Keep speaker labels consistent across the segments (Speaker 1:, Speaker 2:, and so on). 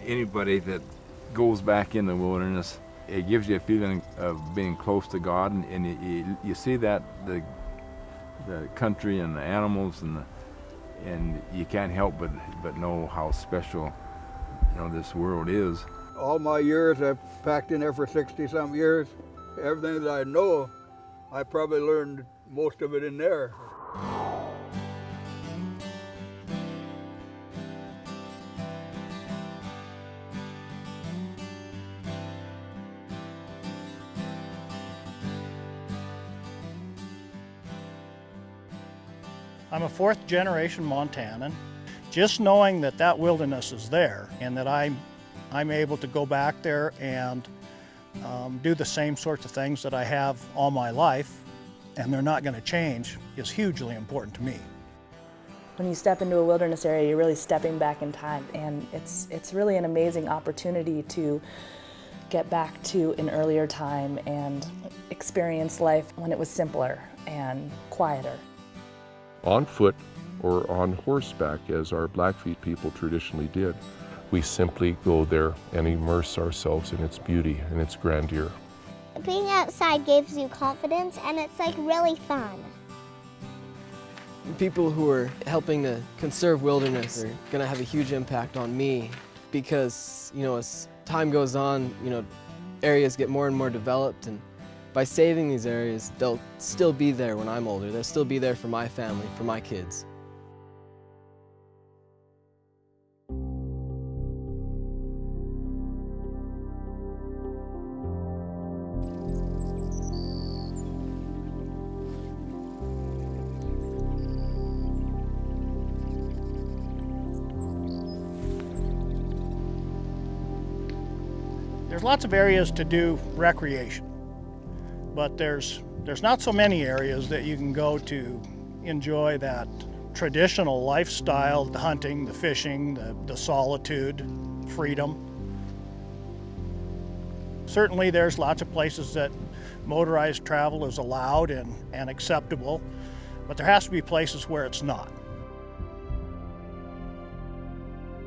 Speaker 1: Anybody that goes back in the wilderness, it gives you a feeling of being close to God, and you see that the country and the animals and you can't help but know how special this world is.
Speaker 2: All my years, I've packed in there for 60-some years. Everything that I know, I probably learned most of it in there.
Speaker 3: I'm a fourth-generation Montanan. Just knowing that that wilderness is there and that I'm able to go back there and do the same sorts of things that I have all my life, and they're not going to change, is hugely important to me.
Speaker 4: When you step into a wilderness area, you're really stepping back in time, and it's really an amazing opportunity to get back to an earlier time and experience life when it was simpler and quieter.
Speaker 5: On foot or on horseback, as our Blackfeet people traditionally did, we simply go there and immerse ourselves in its beauty and its grandeur.
Speaker 6: Being outside gives you confidence, and it's like really fun.
Speaker 7: People who are helping to conserve wilderness are going to have a huge impact on me because, as time goes on, areas get more and more developed, and by saving these areas, they'll still be there when I'm older. They'll still be there for my family, for my kids.
Speaker 3: There's lots of areas to do recreation, but there's not so many areas that you can go to enjoy that traditional lifestyle, the hunting, the fishing, the solitude, freedom. Certainly there's lots of places that motorized travel is allowed and acceptable, but there has to be places where it's not.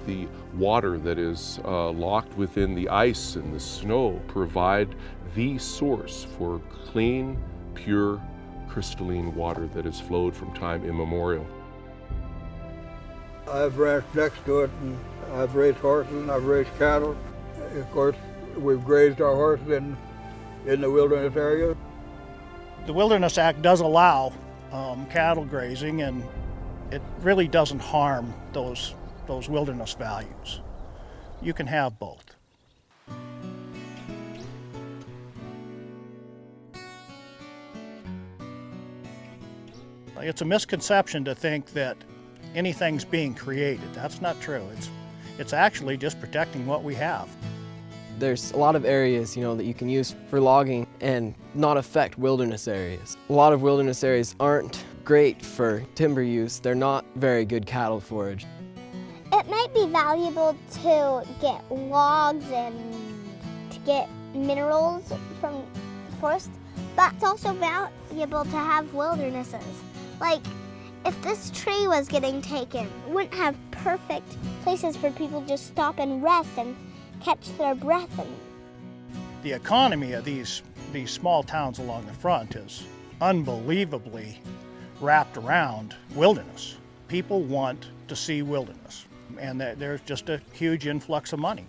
Speaker 5: The water that is locked within the ice and the snow provide the source for clean, pure, crystalline water that has flowed from time immemorial.
Speaker 2: I've ranched next to it, and I've raised horses and I've raised cattle. Of course, we've grazed our horses in the wilderness area.
Speaker 3: The Wilderness Act does allow cattle grazing, and it really doesn't harm those wilderness values. You can have both. It's a misconception to think that anything's being created. That's not true. It's actually just protecting what we have.
Speaker 7: There's a lot of areas, that you can use for logging and not affect wilderness areas. A lot of wilderness areas aren't great for timber use. They're not very good cattle forage.
Speaker 6: It might be valuable to get logs and to get minerals from the forest, but it's also valuable to have wildernesses. Like, if this tree was getting taken, we wouldn't have perfect places for people to just stop and rest and catch their breath.
Speaker 3: The economy of these small towns along the front is unbelievably wrapped around wilderness. People want to see wilderness, and there's just a huge influx of money.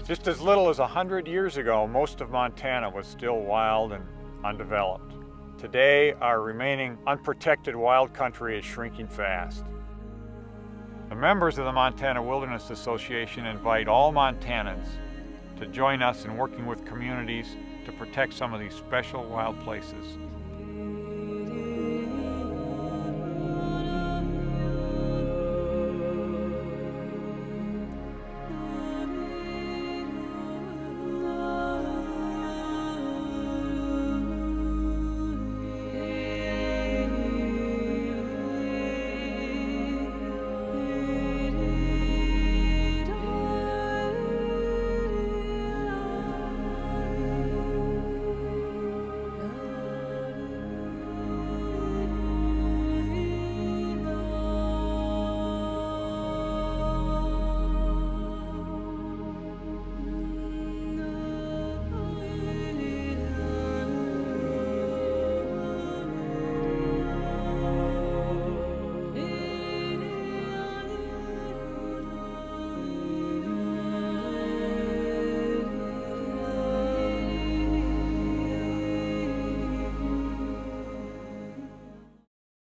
Speaker 8: Just as little as 100 years ago, most of Montana was still wild and undeveloped. Today, our remaining unprotected wild country is shrinking fast. The members of the Montana Wilderness Association invite all Montanans to join us in working with communities to protect some of these special wild places.